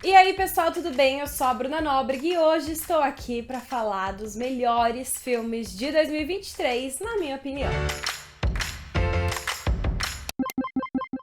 E aí, pessoal, tudo bem? Eu sou a Bruna Nóbrega e hoje estou aqui para falar dos melhores filmes de 2023, na minha opinião.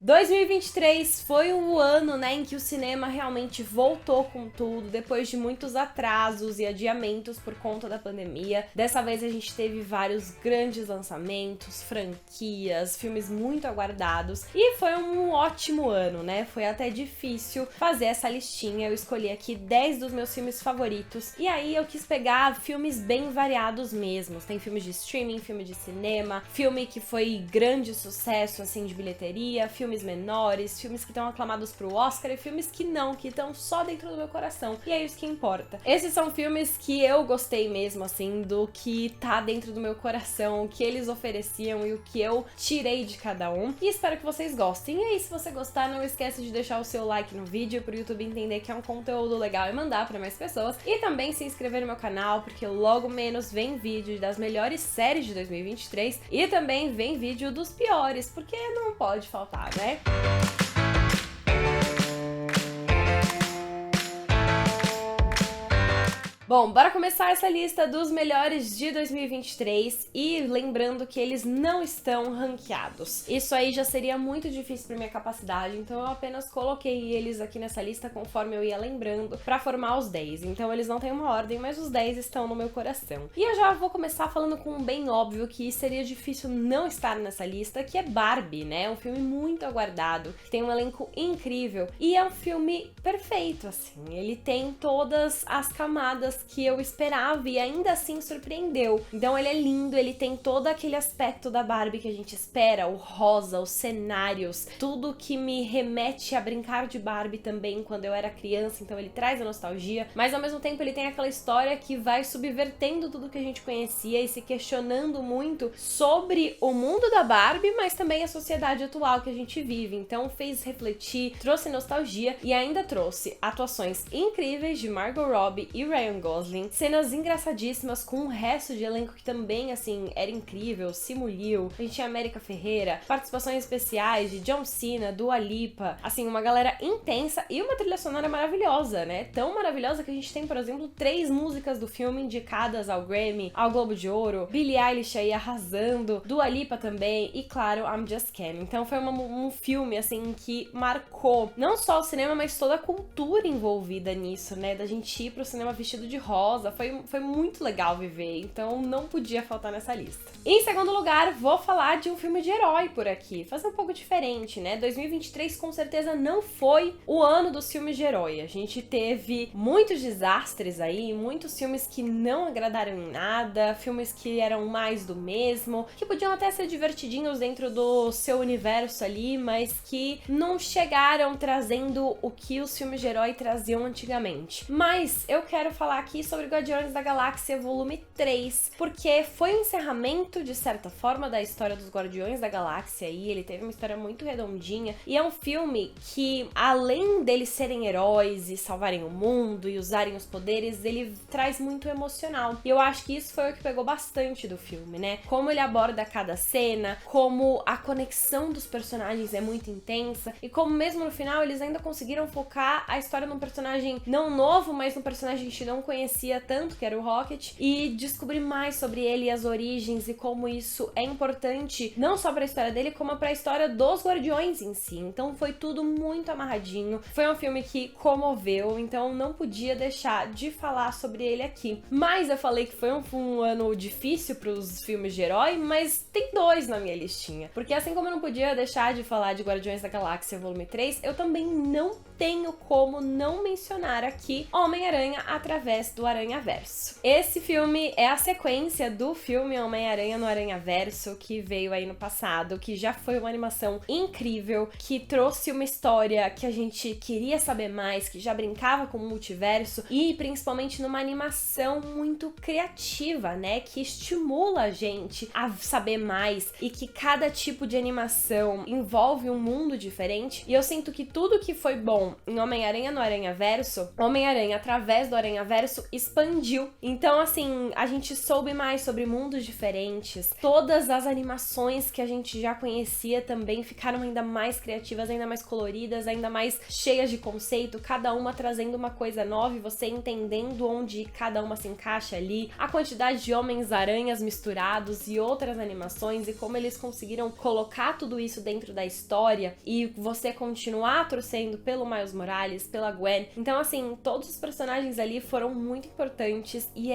2023 foi o ano, né, em que o cinema realmente voltou com tudo, depois de muitos atrasos e adiamentos por conta da pandemia. Dessa vez a gente teve vários grandes lançamentos, franquias, filmes muito aguardados e foi um ótimo ano, né? Foi até difícil fazer essa listinha. Eu escolhi aqui 10 dos meus filmes favoritos e aí eu quis pegar filmes bem variados mesmo. Tem filmes de streaming, filme de cinema, filme que foi grande sucesso, assim, de bilheteria, filmes menores, filmes que estão aclamados pro Oscar e filmes que não, que estão só dentro do meu coração. E é isso que importa. Esses são filmes que eu gostei mesmo, assim, do que tá dentro do meu coração, o que eles ofereciam e o que eu tirei de cada um. E espero que vocês gostem. E aí, se você gostar, não esquece de deixar o seu like no vídeo pro YouTube entender que é um conteúdo legal e mandar pra mais pessoas. E também se inscrever no meu canal, porque logo menos vem vídeo das melhores séries de 2023 e também vem vídeo dos piores, porque não pode faltar, né? Bom, bora começar essa lista dos melhores de 2023 e lembrando que eles não estão ranqueados. Isso aí já seria muito difícil para minha capacidade, então eu apenas coloquei eles aqui nessa lista conforme eu ia lembrando para formar os 10. Então eles não têm uma ordem, mas os 10 estão no meu coração. E eu já vou começar falando com um bem óbvio que seria difícil não estar nessa lista, que é Barbie, né? Um filme muito aguardado, que tem um elenco incrível e é um filme perfeito, assim. Ele tem todas as camadas que eu esperava e ainda assim surpreendeu. Então ele é lindo, ele tem todo aquele aspecto da Barbie que a gente espera, o rosa, os cenários, tudo que me remete a brincar de Barbie também quando eu era criança, então ele traz a nostalgia, mas ao mesmo tempo ele tem aquela história que vai subvertendo tudo que a gente conhecia e se questionando muito sobre o mundo da Barbie, mas também a sociedade atual que a gente vive. Então fez refletir, trouxe nostalgia e ainda trouxe atuações incríveis de Margot Robbie e Ryan Gosling, cenas engraçadíssimas com o resto de elenco que também, assim, era incrível, Simu Liu, a gente tinha América Ferreira, participações especiais de John Cena, Dua Lipa, assim, uma galera intensa e uma trilha sonora maravilhosa, né? Tão maravilhosa que a gente tem, por exemplo, 3 músicas do filme indicadas ao Grammy, ao Globo de Ouro, Billie Eilish aí arrasando, Dua Lipa também e, claro, I'm Just Ken. Então foi um filme, assim, que marcou não só o cinema, mas toda a cultura envolvida nisso, né? Da gente ir pro cinema vestido de rosa, foi muito legal viver, então não podia faltar nessa lista. Em segundo lugar, vou falar de um filme de herói por aqui, fazer um pouco diferente, né? 2023 com certeza não foi o ano dos filmes de herói, a gente teve muitos desastres aí, muitos filmes que não agradaram em nada, filmes que eram mais do mesmo, que podiam até ser divertidinhos dentro do seu universo ali, mas que não chegaram trazendo o que os filmes de herói traziam antigamente. Mas eu quero falar aqui sobre Guardiões da Galáxia Volume 3, porque foi o encerramento, de certa forma, da história dos Guardiões da Galáxia e ele teve uma história muito redondinha e é um filme que, além deles serem heróis e salvarem o mundo e usarem os poderes, ele traz muito emocional. E eu acho que isso foi o que pegou bastante do filme, né? Como ele aborda cada cena, como a conexão dos personagens é muito intensa e como mesmo no final eles ainda conseguiram focar a história num personagem não novo, mas num personagem que a gente não conhecia tanto, que era o Rocket, e descobrir mais sobre ele e as origens e como isso é importante não só para a história dele, como para a história dos Guardiões em si. Então foi tudo muito amarradinho. Foi um filme que comoveu, então não podia deixar de falar sobre ele aqui. Mas eu falei que foi um ano difícil para os filmes de herói, mas tem 2 na minha listinha. Porque assim como eu não podia deixar de falar de Guardiões da Galáxia Volume 3, eu também não tenho como não mencionar aqui Homem-Aranha através do Aranhaverso. Esse filme é a sequência do filme Homem-Aranha no Aranhaverso, que veio aí no passado, que já foi uma animação incrível, que trouxe uma história que a gente queria saber mais, que já brincava com o multiverso e principalmente numa animação muito criativa, né? Que estimula a gente a saber mais e que cada tipo de animação envolve um mundo diferente. E eu sinto que tudo que foi bom em Homem-Aranha no Aranhaverso, Homem-Aranha através do Aranhaverso universo expandiu. Então, assim, a gente soube mais sobre mundos diferentes. Todas as animações que a gente já conhecia também ficaram ainda mais criativas, ainda mais coloridas, ainda mais cheias de conceito, cada uma trazendo uma coisa nova e você entendendo onde cada uma se encaixa ali, a quantidade de Homens-Aranhas misturados e outras animações e como eles conseguiram colocar tudo isso dentro da história e você continuar torcendo pelo Miles Morales, pela Gwen. Então, assim, todos os personagens ali foram muito importantes e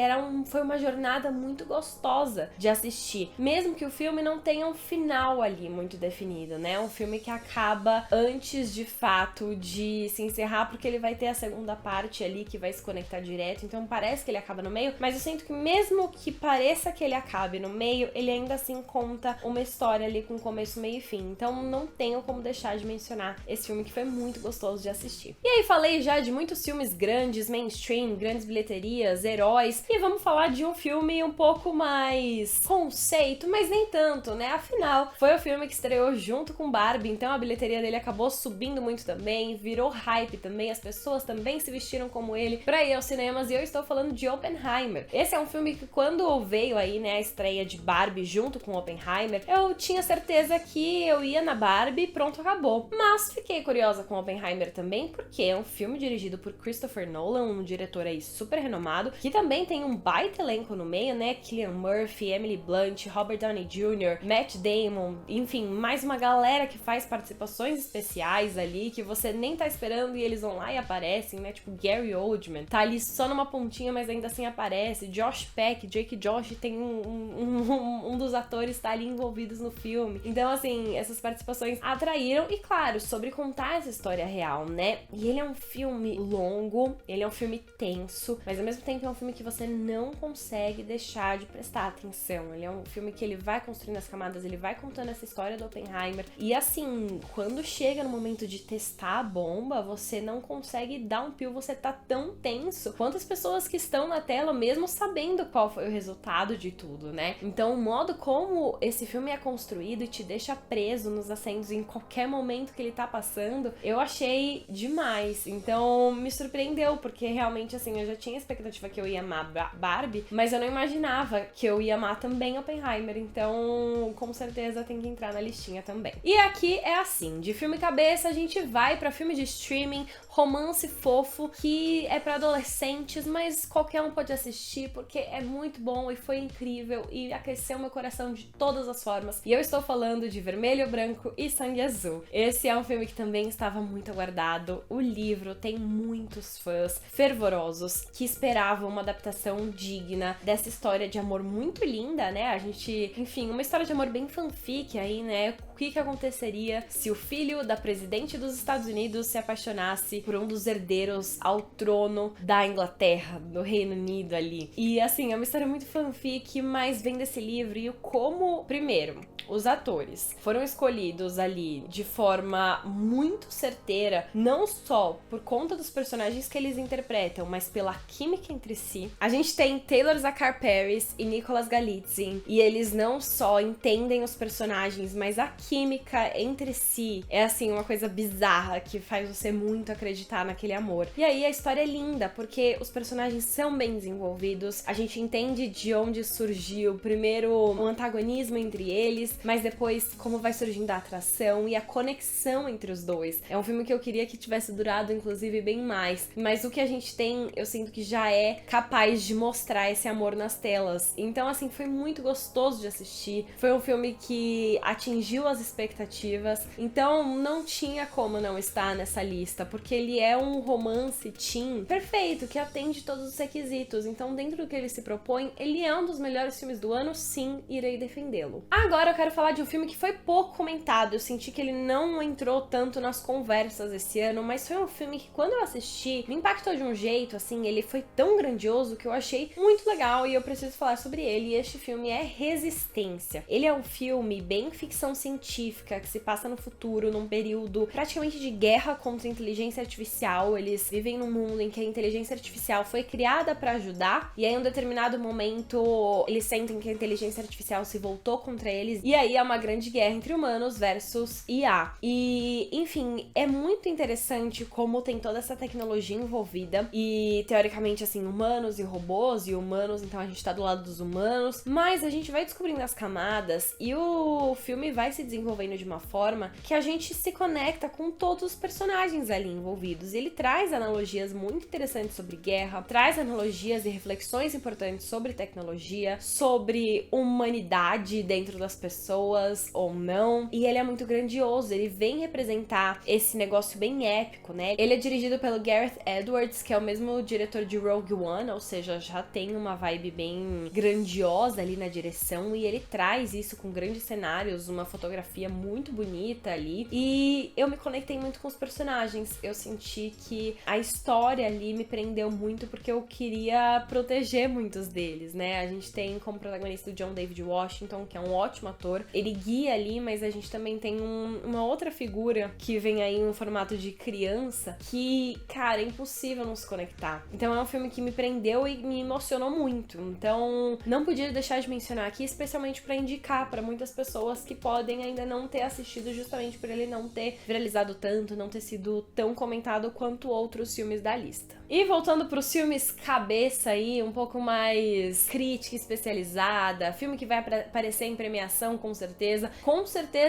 foi uma jornada muito gostosa de assistir, mesmo que o filme não tenha um final ali muito definido, né? Um filme que acaba antes de fato de se encerrar, porque ele vai ter a segunda parte ali que vai se conectar direto, então parece que ele acaba no meio, mas eu sinto que mesmo que pareça que ele acabe no meio, ele ainda assim conta uma história ali com começo, meio e fim. Então não tenho como deixar de mencionar esse filme que foi muito gostoso de assistir. E aí falei já de muitos filmes grandes, mainstream, grandes bilheterias, heróis, e vamos falar de um filme um pouco mais conceito, mas nem tanto, né? Afinal, foi o filme que estreou junto com Barbie, então a bilheteria dele acabou subindo muito também, virou hype também, as pessoas também se vestiram como ele pra ir aos cinemas, e eu estou falando de Oppenheimer. Esse é um filme que quando veio aí, né, a estreia de Barbie junto com Oppenheimer, eu tinha certeza que eu ia na Barbie e pronto, acabou. Mas fiquei curiosa com Oppenheimer também, porque é um filme dirigido por Christopher Nolan, um diretor aí super renomado, que também tem um baita elenco no meio, né, Cillian Murphy, Emily Blunt, Robert Downey Jr., Matt Damon, enfim, mais uma galera que faz participações especiais ali, que você nem tá esperando e eles vão lá e aparecem, né, tipo Gary Oldman, tá ali só numa pontinha, mas ainda assim aparece, Josh Peck, Jake Josh, tem um dos atores tá ali envolvidos no filme. Então, assim, essas participações atraíram e, claro, sobre contar essa história real, né? E ele é um filme longo, ele é um filme tenso, mas ao mesmo tempo é um filme que você não consegue deixar de prestar atenção. Ele é um filme que ele vai construindo as camadas, ele vai contando essa história do Oppenheimer. E assim, quando chega no momento de testar a bomba, você não consegue dar um pio, você tá tão tenso quanto as pessoas que estão na tela, mesmo sabendo qual foi o resultado de tudo, né? Então, o modo como esse filme é construído e te deixa preso nos assentos em qualquer momento que ele tá passando, eu achei demais. Então, me surpreendeu, porque realmente, assim, eu já tinha expectativa que eu ia amar Barbie, mas eu não imaginava que eu ia amar também Oppenheimer. Então, com certeza tem que entrar na listinha também. E aqui é assim, de filme cabeça a gente vai pra filme de streaming, romance fofo, que é pra adolescentes, mas qualquer um pode assistir, porque é muito bom e foi incrível e aqueceu meu coração de todas as formas. E eu estou falando de Vermelho, Branco e Sangue Azul. Esse é um filme que também estava muito aguardado. O livro tem muitos fãs fervorosos que esperavam uma adaptação digna dessa história de amor muito linda, né? A gente, enfim, uma história de amor bem fanfic aí, né? O que aconteceria se o filho da presidente dos Estados Unidos se apaixonasse por um dos herdeiros ao trono da Inglaterra, do Reino Unido ali. E assim, é uma história muito fanfic, mas vem desse livro e como, primeiro, os atores foram escolhidos ali de forma muito certeira, não só por conta dos personagens que eles interpretam, mas pela química entre si. A gente tem Taylor Zakhar Paris e Nicholas Galitzine, e eles não só entendem os personagens, mas a química entre si é assim uma coisa bizarra que faz você muito acreditar naquele amor. E aí a história é linda, porque os personagens são bem desenvolvidos, a gente entende de onde surgiu primeiro o antagonismo entre eles, mas depois como vai surgindo a atração e a conexão entre os dois. É um filme que eu queria que tivesse durado, inclusive, bem mais, mas o que a gente tem, eu sinto que já é capaz de mostrar esse amor nas telas. Então, assim, foi muito gostoso de assistir. Foi um filme que atingiu as expectativas, então não tinha como não estar nessa lista, porque ele é um romance teen perfeito, que atende todos os requisitos. Então, dentro do que ele se propõe, ele é um dos melhores filmes do ano, sim, irei defendê-lo. Agora eu quero falar de um filme que foi pouco comentado, eu senti que ele não entrou tanto nas conversas esse ano, mas foi um filme que quando eu assisti, me impactou de um jeito, assim, ele foi tão grandioso que eu achei muito legal e eu preciso falar sobre ele, e este filme é Resistência. Ele é um filme bem ficção científica, científica que se passa no futuro, num período praticamente de guerra contra a inteligência artificial. Eles vivem num mundo em que a inteligência artificial foi criada pra ajudar, e aí em um determinado momento eles sentem que a inteligência artificial se voltou contra eles, e aí é uma grande guerra entre humanos versus IA. E, enfim, é muito interessante como tem toda essa tecnologia envolvida, e teoricamente, assim, humanos e robôs, e humanos, então a gente tá do lado dos humanos, mas a gente vai descobrindo as camadas, e o filme vai se desenvolvendo de uma forma que a gente se conecta com todos os personagens ali envolvidos. Ele traz analogias muito interessantes sobre guerra, traz analogias e reflexões importantes sobre tecnologia, sobre humanidade dentro das pessoas ou não, e ele é muito grandioso, ele vem representar esse negócio bem épico, né? Ele é dirigido pelo Gareth Edwards, que é o mesmo diretor de Rogue One, ou seja, já tem uma vibe bem grandiosa ali na direção, e ele traz isso com grandes cenários, uma fotografia muito bonita ali, e eu me conectei muito com os personagens. Eu senti que a história ali me prendeu muito porque eu queria proteger muitos deles, né? A gente tem como protagonista o John David Washington, que é um ótimo ator, ele guia ali, mas a gente também tem uma outra figura que vem aí no formato de criança que, cara, é impossível não se conectar. Então é um filme que me prendeu e me emocionou muito. Então não podia deixar de mencionar aqui, especialmente pra indicar pra muitas pessoas que podem ainda não ter assistido, justamente por ele não ter viralizado tanto, não ter sido tão comentado quanto outros filmes da lista. E voltando pros filmes cabeça aí, um pouco mais crítica especializada, filme que vai aparecer em premiação com certeza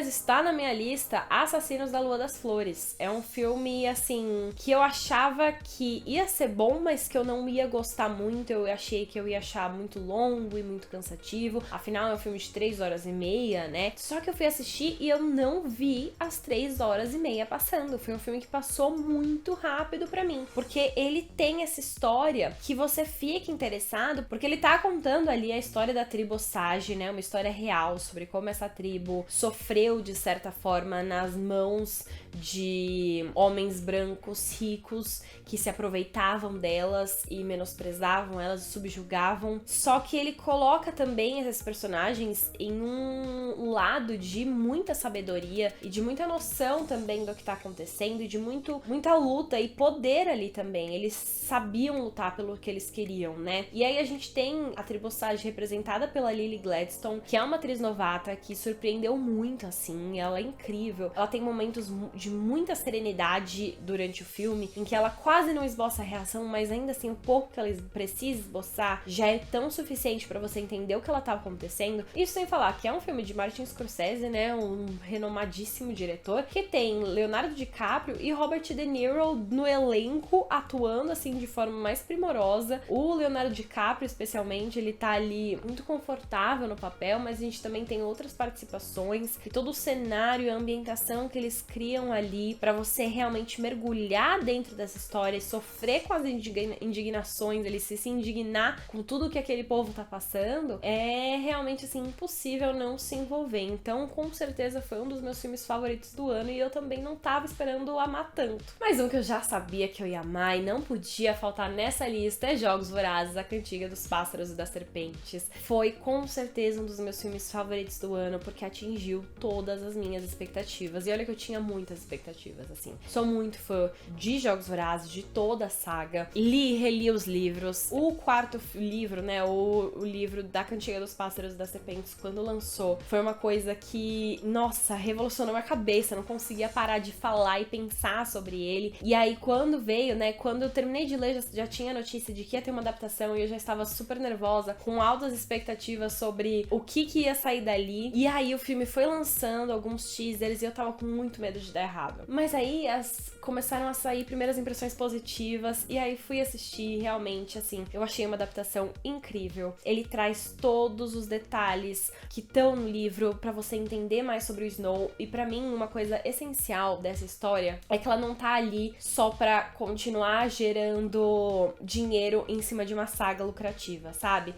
está na minha lista, Assassinos da Lua das Flores. É um filme, assim, que eu achava que ia ser bom, mas que eu não ia gostar muito. Eu achei que eu ia achar muito longo e muito cansativo. Afinal, é um filme de 3 horas e meia, né? Só que eu fui assistir e eu não vi as 3 horas e meia passando. Foi um filme que passou muito rápido pra mim, porque ele tem essa história que você fica interessado, porque ele tá contando ali a história da tribo Osage, né? Uma história real sobre como essa tribo sofreu, de certa forma, nas mãos de homens brancos ricos que se aproveitavam delas e menosprezavam elas e subjugavam. Só que ele coloca também esses personagens em um lado de muita sabedoria e de muita noção também do que tá acontecendo, e de muita luta e poder ali também. Eles sabiam lutar pelo que eles queriam, né? E aí a gente tem a tribo Osage representada pela Lily Gladstone, que é uma atriz novata que surpreendeu muito, assim. Ela é incrível. Ela tem momentos de muita serenidade durante o filme, em que ela quase não esboça a reação, mas ainda assim o pouco que ela precisa esboçar já é tão suficiente pra você entender o que ela tá acontecendo. Isso sem falar que é um filme de Martin Scorsese, né? Um renomadíssimo diretor, que tem Leonardo DiCaprio e Robert De Niro no elenco, atuando assim de forma mais primorosa. O Leonardo DiCaprio, especialmente, ele tá ali muito confortável no papel, mas a gente também tem outras participações, e todo o cenário e a ambientação que eles criam ali pra você realmente mergulhar dentro dessa história e sofrer com as indignações, ele se indignar com tudo que aquele povo tá passando, é realmente assim impossível não se envolver. Então, com certeza foi um dos meus filmes favoritos do ano, e eu também não tava esperando amar tanto. Mas um que eu já sabia que eu ia amar e não podia faltar nessa lista é Jogos Vorazes, a Cantiga dos Pássaros e das Serpentes. Foi com certeza um dos meus filmes favoritos do ano, porque atingiu todas as minhas expectativas. E olha que eu tinha muitas expectativas, assim. Sou muito fã de Jogos Vorazes, de toda a saga. Li e reli os livros. O quarto livro, né, o livro da Cantiga dos Pássaros e das Serpentes, quando lançou, foi uma coisa que, nossa, revolucionou minha cabeça. Eu não conseguia parar de falar e pensar sobre ele. E aí, quando veio, né, quando eu terminei de ler, já tinha notícia de que ia ter uma adaptação, e eu já estava super nervosa, com altas expectativas sobre o que ia sair dali. E aí o filme foi lançando alguns teasers e eu tava com muito medo de dar errado. Mas aí começaram a sair primeiras impressões positivas, e aí fui assistir. Realmente, assim, eu achei uma adaptação incrível. Ele traz todos os detalhes que estão no livro pra você entender mais sobre o Snow, e pra mim uma coisa essencial dessa história é que ela não tá ali só pra continuar gerando dinheiro em cima de uma saga lucrativa, sabe?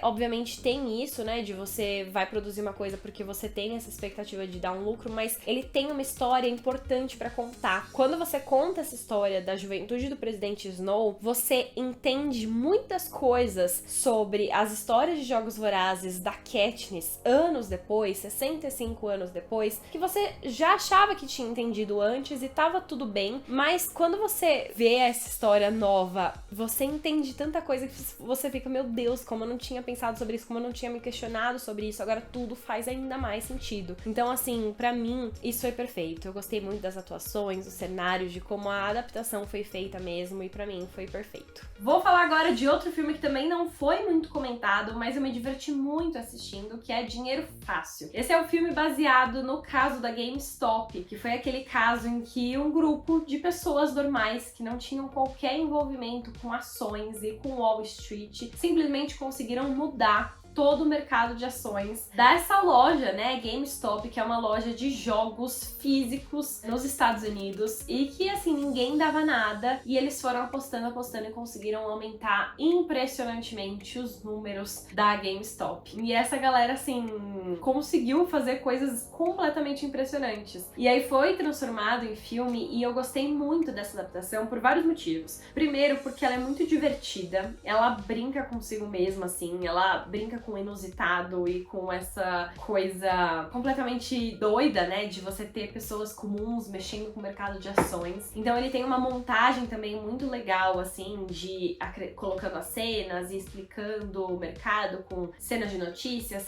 Obviamente tem isso, né, de você vai produzir uma coisa porque você tem essa expectativa de dar um lucro, mas ele tem uma história importante pra contar. Quando você conta essa história da juventude do presidente Snow, você entende muitas coisas sobre as histórias de Jogos Vorazes da Katniss anos depois. Você sente, assim, 5 anos depois, que você já achava que tinha entendido antes e tava tudo bem, mas quando você vê essa história nova, você entende tanta coisa que você fica, meu Deus, como eu não tinha pensado sobre isso, como eu não tinha me questionado sobre isso, agora tudo faz ainda mais sentido. Então, assim, pra mim, isso foi perfeito. Eu gostei muito das atuações, dos cenários, de como a adaptação foi feita mesmo, e pra mim foi perfeito. Vou falar agora de outro filme que também não foi muito comentado, mas eu me diverti muito assistindo, que é Dinheiro Fácil. Esse é o filme baseado no caso da GameStop, que foi aquele caso em que um grupo de pessoas normais que não tinham qualquer envolvimento com ações e com Wall Street simplesmente conseguiram mudar todo o mercado de ações dessa loja, né, GameStop, que é uma loja de jogos físicos nos Estados Unidos e que, assim, ninguém dava nada e eles foram apostando e conseguiram aumentar impressionantemente os números da GameStop. E essa galera, assim, conseguiu fazer coisas completamente impressionantes. E aí foi transformado em filme e eu gostei muito dessa adaptação por vários motivos. Primeiro, porque ela é muito divertida, ela brinca consigo mesma, assim, ela brinca com o inusitado e com essa coisa completamente doida, né, de você ter pessoas comuns mexendo com o mercado de ações. Então ele tem uma montagem também muito legal, assim, de colocando as cenas e explicando o mercado com cenas de notícias,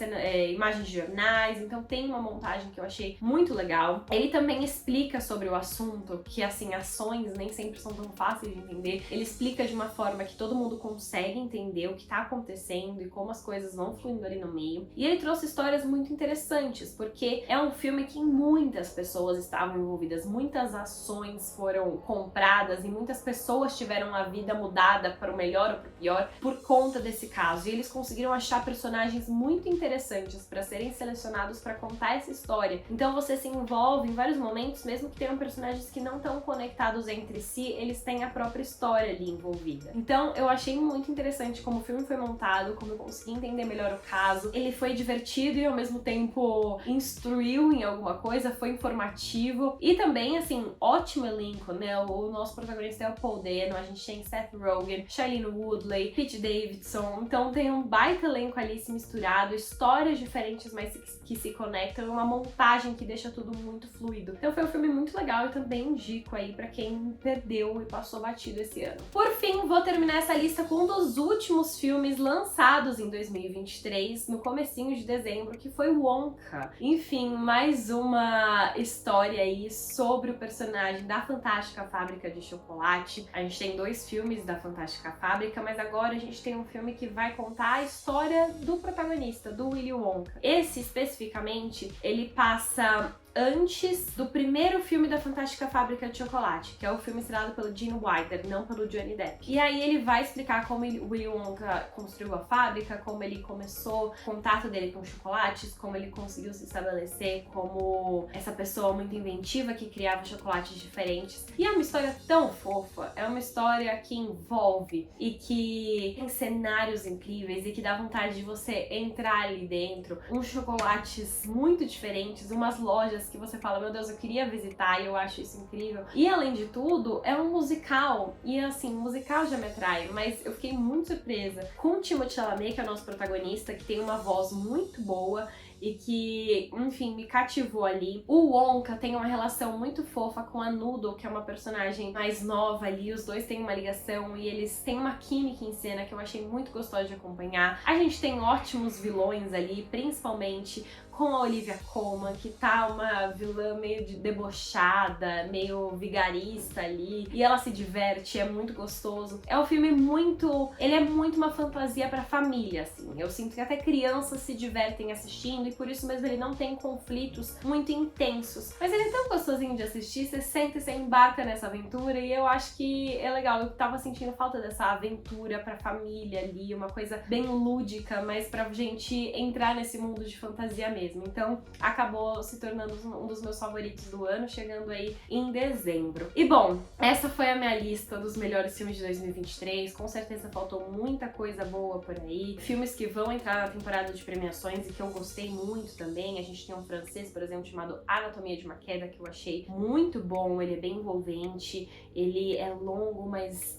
imagens de jornais, então tem uma montagem que eu achei muito legal. Ele também explica sobre o assunto, que assim, ações nem sempre são tão fáceis de entender. Ele explica de uma forma que todo mundo consegue entender o que tá acontecendo e como as coisas vão fluindo ali no meio. E ele trouxe histórias muito interessantes, porque é um filme que muitas pessoas estavam envolvidas, muitas ações foram compradas e muitas pessoas tiveram a vida mudada para o melhor ou para o pior por conta desse caso. E eles conseguiram achar personagens muito interessantes para serem selecionados para contar essa história. Então você se envolve em vários momentos, mesmo que tenham personagens que não estão conectados entre si, eles têm a própria história ali envolvida. Então eu achei muito interessante como o filme foi montado, como eu consegui entender melhor o caso. Ele foi divertido e ao mesmo tempo instruiu em alguma coisa, foi informativo e também, assim, ótimo elenco, né? O nosso protagonista é o Paul Dano, a gente tem Seth Rogen, Shailene Woodley, Pete Davidson, então tem um baita elenco ali se misturado, histórias diferentes, mas que se conectam, uma montagem que deixa tudo muito fluido. Então foi um filme muito legal e também indico aí pra quem perdeu e passou batido esse ano. Por fim, vou terminar essa lista com um dos últimos filmes lançados em 2023, no comecinho de dezembro, que foi Wonka. Enfim, mais uma história aí sobre o personagem da Fantástica Fábrica de Chocolate. A gente tem 2 filmes da Fantástica Fábrica, mas agora a gente tem um filme que vai contar a história do protagonista, do Willy Wonka. Esse, especificamente, ele passa antes do primeiro filme da Fantástica Fábrica de Chocolate, que é o filme estrelado pelo Gene Wilder, não pelo Johnny Depp. E aí ele vai explicar como o Willy Wonka construiu a fábrica, como ele começou o contato dele com chocolates, como ele conseguiu se estabelecer como essa pessoa muito inventiva que criava chocolates diferentes. E é uma história tão fofa, é uma história que envolve e que tem cenários incríveis e que dá vontade de você entrar ali dentro. Uns chocolates muito diferentes, umas lojas que você fala, meu Deus, eu queria visitar e eu acho isso incrível. E além de tudo, é um musical. E assim, musical já me atrai, mas eu fiquei muito surpresa com o Timothée Chalamet, que é o nosso protagonista, que tem uma voz muito boa e que, enfim, me cativou ali. O Wonka tem uma relação muito fofa com a Noodle, que é uma personagem mais nova ali, os dois têm uma ligação e eles têm uma química em cena que eu achei muito gostosa de acompanhar. A gente tem ótimos vilões ali, principalmente com a Olivia Colman, que tá uma vilã meio debochada, meio vigarista ali, e ela se diverte, é muito gostoso. É um filme muito... ele é muito uma fantasia pra família, assim. Eu sinto que até crianças se divertem assistindo, e por isso mesmo ele não tem conflitos muito intensos. Mas ele é tão gostosinho de assistir, você senta e você embarca nessa aventura, e eu acho que é legal. Eu tava sentindo falta dessa aventura pra família ali, uma coisa bem lúdica, mas pra gente entrar nesse mundo de fantasia mesmo. Então acabou se tornando um dos meus favoritos do ano, chegando aí em dezembro. E bom, essa foi a minha lista dos melhores filmes de 2023. Com certeza faltou muita coisa boa por aí. Filmes que vão entrar na temporada de premiações e que eu gostei muito também. A gente tem um francês, por exemplo, chamado Anatomia de uma Queda, que eu achei muito bom. Ele é bem envolvente, ele é longo, mas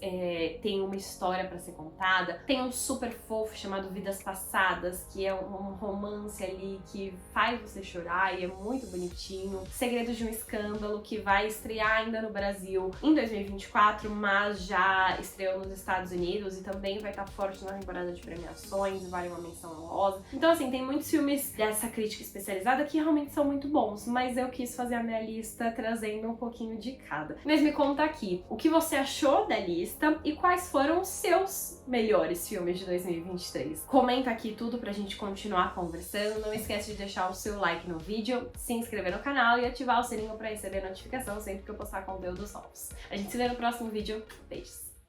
tem uma história pra ser contada. Tem um super fofo chamado Vidas Passadas, que é um romance ali que faz você chorar e é muito bonitinho. Segredos de um Escândalo, que vai estrear ainda no Brasil em 2024, mas já estreou nos Estados Unidos e também vai estar forte na temporada de premiações, vale uma menção honrosa. Então assim, tem muitos filmes dessa crítica especializada que realmente são muito bons, mas eu quis fazer a minha lista trazendo um pouquinho de cada. Mas me conta aqui, o que você achou da lista e quais foram os seus melhores filmes de 2023? Comenta aqui tudo pra gente continuar conversando. Não esquece de deixar o seu like no vídeo, se inscrever no canal e ativar o sininho pra receber notificação sempre que eu postar conteúdos novos. A gente se vê no próximo vídeo. Beijos!